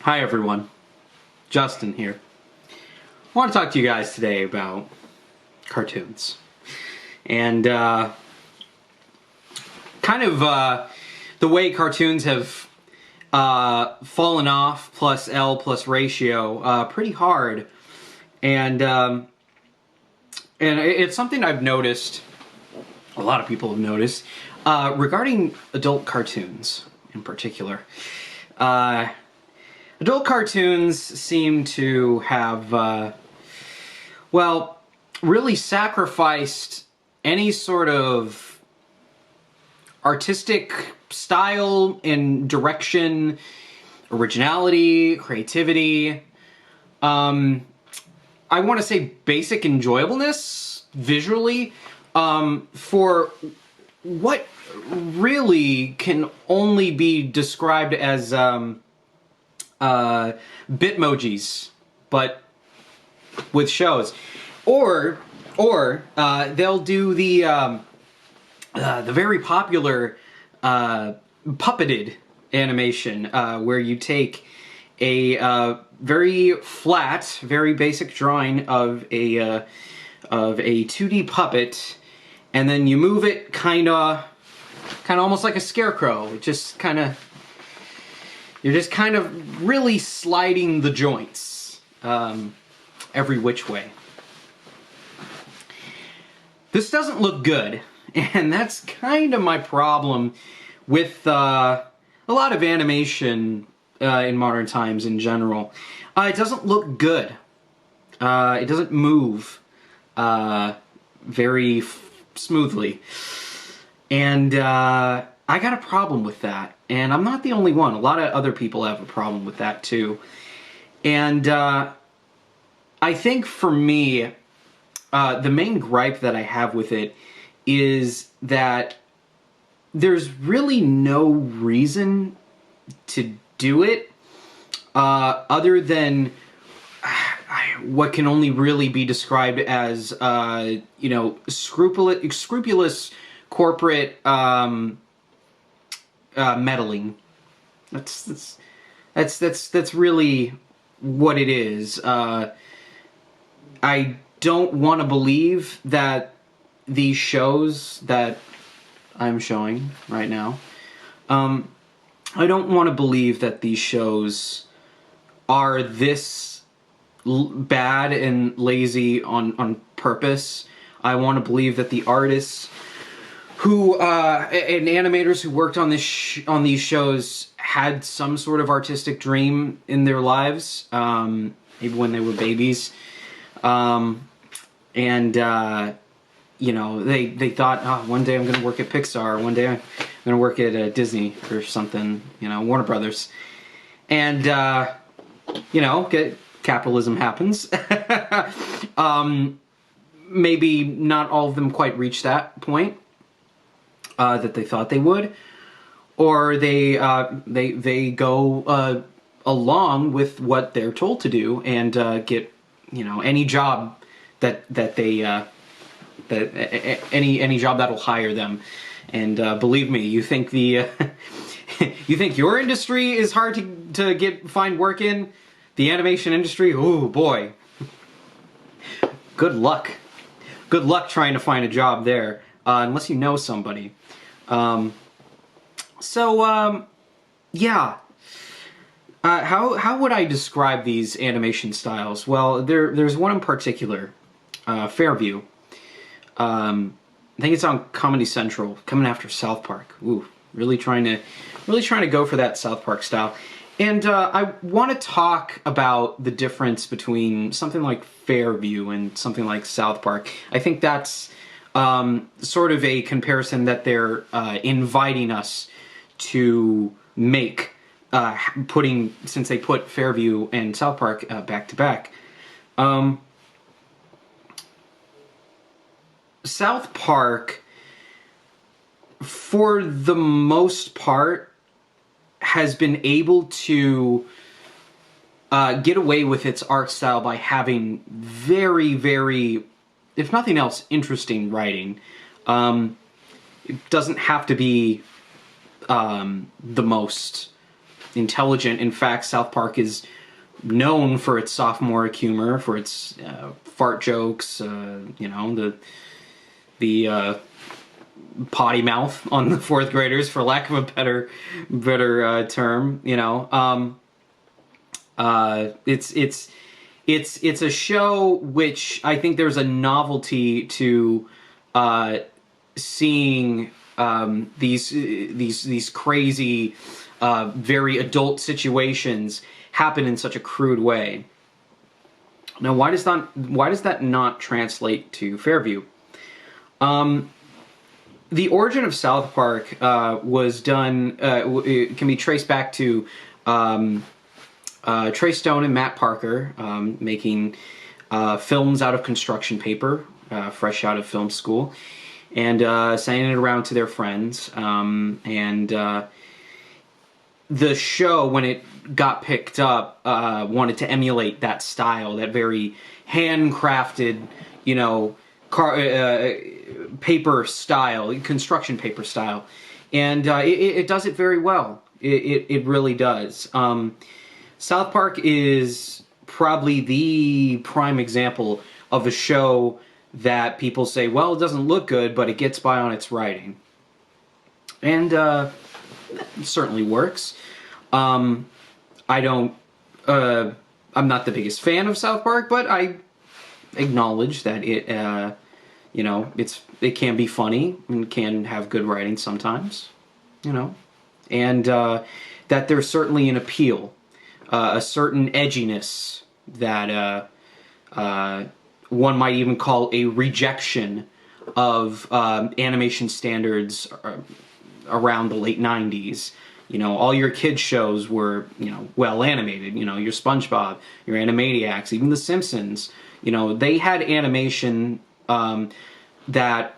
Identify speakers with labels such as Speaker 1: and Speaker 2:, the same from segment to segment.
Speaker 1: Hi everyone, Justin here. I want to talk to you guys today about cartoons and the way cartoons have fallen off plus L plus ratio pretty hard, and it's something I've noticed, a lot of people have noticed, regarding adult cartoons in particular. Adult cartoons seem to have, really sacrificed any sort of artistic style and direction, originality, creativity. I want to say basic enjoyableness visually, for what really can only be described as bitmojis, but with shows, or they'll do the very popular puppeted animation, where you take a very flat, very basic drawing of a 2D puppet, and then you move it kind of almost like a scarecrow. You're just kind of really sliding the joints every which way. This doesn't look good, and that's kind of my problem with a lot of animation in modern times in general. It doesn't look good. It doesn't move very smoothly. And I got a problem with that. And I'm not the only one. A lot of other people have a problem with that too. And I think for me, the main gripe that I have with it is that there's really no reason to do it other than what can only really be described as, scrupulous corporate meddling. That's really what it is. I don't want to believe that these shows that I'm showing right now, I don't want to believe that these shows are this bad and lazy on purpose. I want to believe that the artists who and animators who worked on on these shows had some sort of artistic dream in their lives, maybe when they were babies, and they thought, oh, one day I'm going to work at Pixar, one day I'm going to work at Disney or something, Warner Brothers, and capitalism happens. Maybe not all of them quite reach that point that they thought they would, or they go along with what they're told to do and get any job that they any job that'll hire them. And believe me, you think you think your industry is hard to find work in? The animation industry, oh boy, good luck. Good luck trying to find a job there, unless you know somebody. How would I describe these animation styles? Well, there's one in particular, Fairview. I think it's on Comedy Central, coming after South Park. Ooh, really trying to go for that South Park style. And I want to talk about the difference between something like Fairview and something like South Park. I think that's sort of a comparison that they're inviting us to make, since they put Fairview and South Park back to back. South Park, for the most part, has been able to get away with its art style by having very, very, if nothing else, interesting writing. It doesn't have to be the most, intelligent. In fact, South Park is known for its sophomoric humor, for its fart jokes, the potty mouth on the fourth graders, for lack of a better term. It's a show which I think there's a novelty to seeing these crazy, very adult situations happen in such a crude way. Now, why does that not translate to Fairview? The origin of South Park was done. It can be traced back to Trey Stone and Matt Parker making films out of construction paper, fresh out of film school, and sending it around to their friends. The show, when it got picked up, wanted to emulate that style, that very handcrafted, paper style, construction paper style, and it does it very well. It really does. South Park is probably the prime example of a show that people say, well, it doesn't look good, but it gets by on its writing. And it certainly works. I'm not the biggest fan of South Park, but I acknowledge that it can be funny and can have good writing sometimes, and that there's certainly an appeal, a certain edginess that one might even call a rejection of animation standards around the late 90s. All your kids' shows were, well animated. Your SpongeBob, your Animaniacs, even The Simpsons. They had animation that,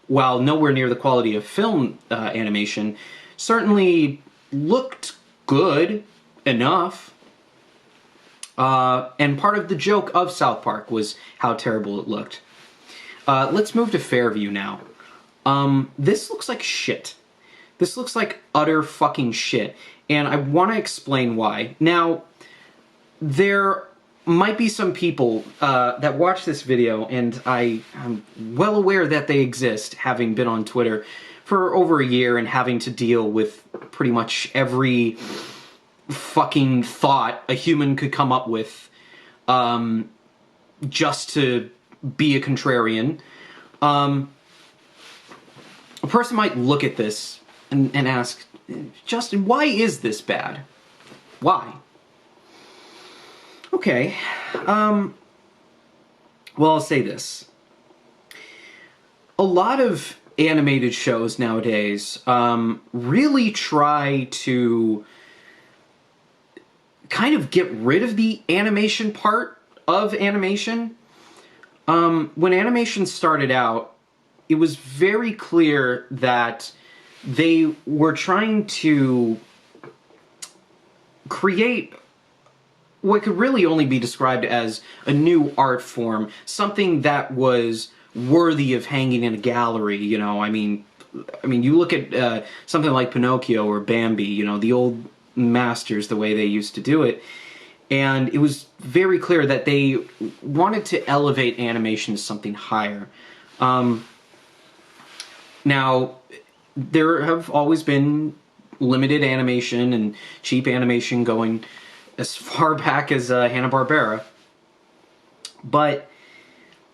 Speaker 1: while nowhere near the quality of film animation, certainly looked good enough. And part of the joke of South Park was how terrible it looked. Let's move to Fairview now. This looks like shit. This looks like utter fucking shit. And I want to explain why. Now, there might be some people that watch this video, and I'm well aware that they exist, having been on Twitter for over a year and having to deal with pretty much every fucking thought a human could come up with just to be a contrarian. A person might look at this and ask, Justin, why is this bad? Why? Okay, well, I'll say this. A lot of animated shows nowadays really try to kind of get rid of the animation part of animation. When animation started out, it was very clear that they were trying to create what could really only be described as a new art form, something that was worthy of hanging in a gallery. I mean, you look at something like Pinocchio or Bambi, the old masters, the way they used to do it, and it was very clear that they wanted to elevate animation to something higher. Now, there have always been limited animation and cheap animation going as far back as Hanna-Barbera. But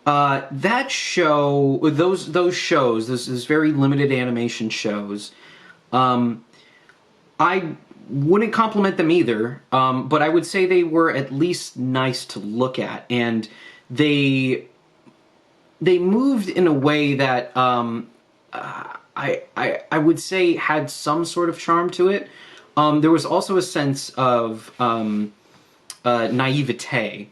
Speaker 1: that show, those shows, those very limited animation shows, I wouldn't compliment them either, but I would say they were at least nice to look at, and they moved in a way that I would say had some sort of charm to it. There was also a sense of naivete,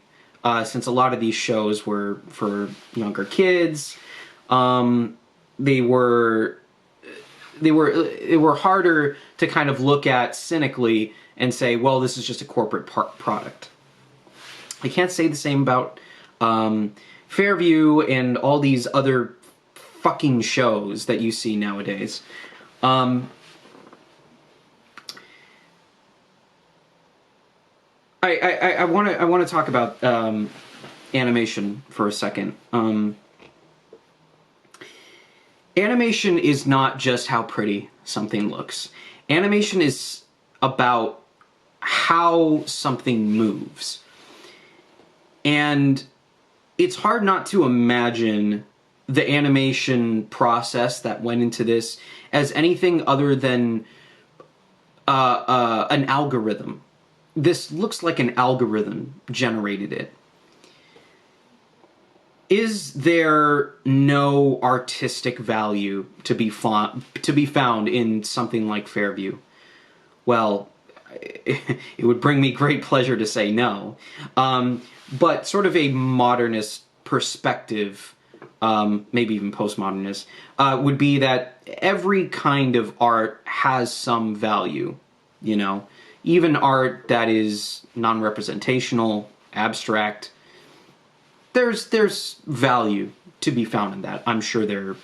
Speaker 1: since a lot of these shows were for younger kids. They were harder to kind of look at cynically and say, well, this is just a corporate product. I can't say the same about Fairview and all these other fucking shows that you see nowadays. I want to talk about animation for a second. Animation is not just how pretty something looks. Animation is about how something moves. And it's hard not to imagine the animation process that went into this as anything other than an algorithm. This looks like an algorithm generated it. Is there no artistic value to be found in something like Fairview? Well, it would bring me great pleasure to say no. But sort of a modernist perspective, maybe even postmodernist, would be that every kind of art has some value, you know? Even art that is non-representational, abstract, there's value to be found in that. I'm sure there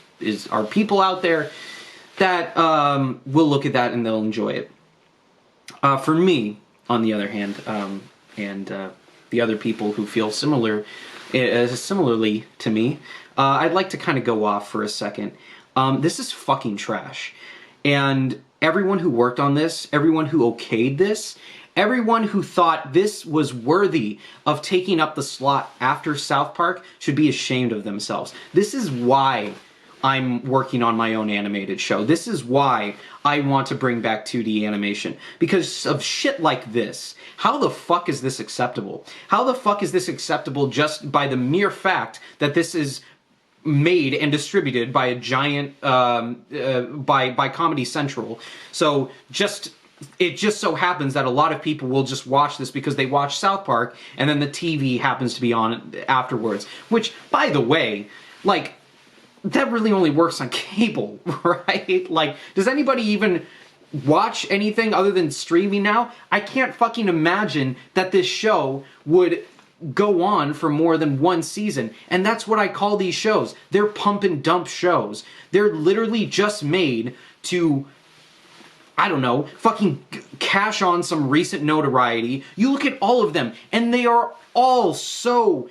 Speaker 1: are people out there that will look at that and they'll enjoy it. For me, on the other hand, and the other people who feel similarly to me, I'd like to kind of go off for a second. This is fucking trash. And everyone who worked on this, everyone who okayed this, everyone who thought this was worthy of taking up the slot after South Park should be ashamed of themselves. This is why I'm working on my own animated show. This is why I want to bring back 2D animation. Because of shit like this. How the fuck is this acceptable? How the fuck is this acceptable just by the mere fact that this is made and distributed by a giant, by Comedy Central? So it just so happens that a lot of people will just watch this because they watch South Park, and then the TV happens to be on afterwards. Which, by the way, like, that really only works on cable, right? Like, does anybody even watch anything other than streaming now? I can't fucking imagine that this show would go on for more than one season. And that's what I call these shows. They're pump and dump shows. They're literally just made to, I don't know, fucking cash on some recent notoriety. You look at all of them, and they are all so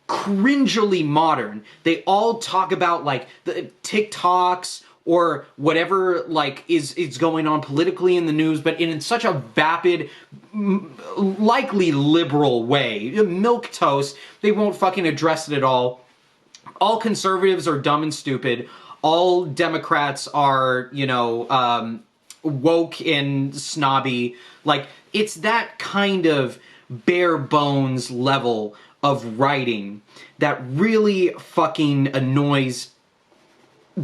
Speaker 1: cringily modern. They all talk about, like, the TikToks or whatever, like, is going on politically in the news, but in such a vapid, likely liberal way. Milquetoast, they won't fucking address it at all. All conservatives are dumb and stupid. All Democrats are, you know, woke and snobby. Like, it's that kind of bare bones level of writing that really fucking annoys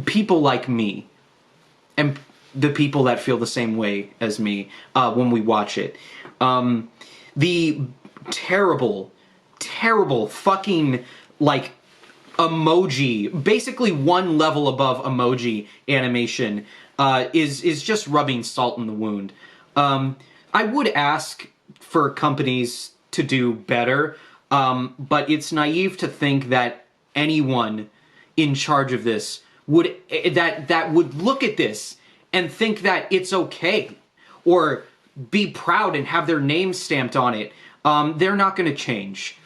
Speaker 1: people like me and the people that feel the same way as me when we watch it. The terrible, terrible fucking, like, emoji, basically one level above emoji animation, is just rubbing salt in the wound. I would ask for companies to do better, but it's naive to think that anyone in charge of this would look at this and think that it's okay or be proud and have their name stamped on it. They're not going to change.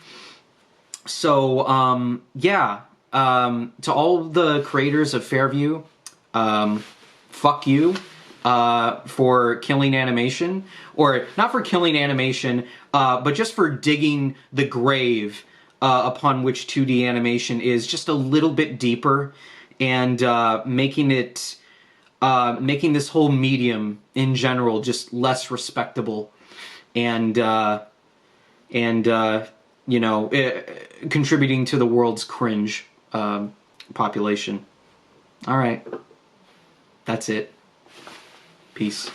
Speaker 1: So, yeah, to all the creators of Fairview, fuck you for killing animation. Or not for killing animation, but just for digging the grave upon which 2D animation is just a little bit deeper, and making this whole medium in general just less respectable, and you know, contributing to the world's cringe population. All right, that's it. Peace.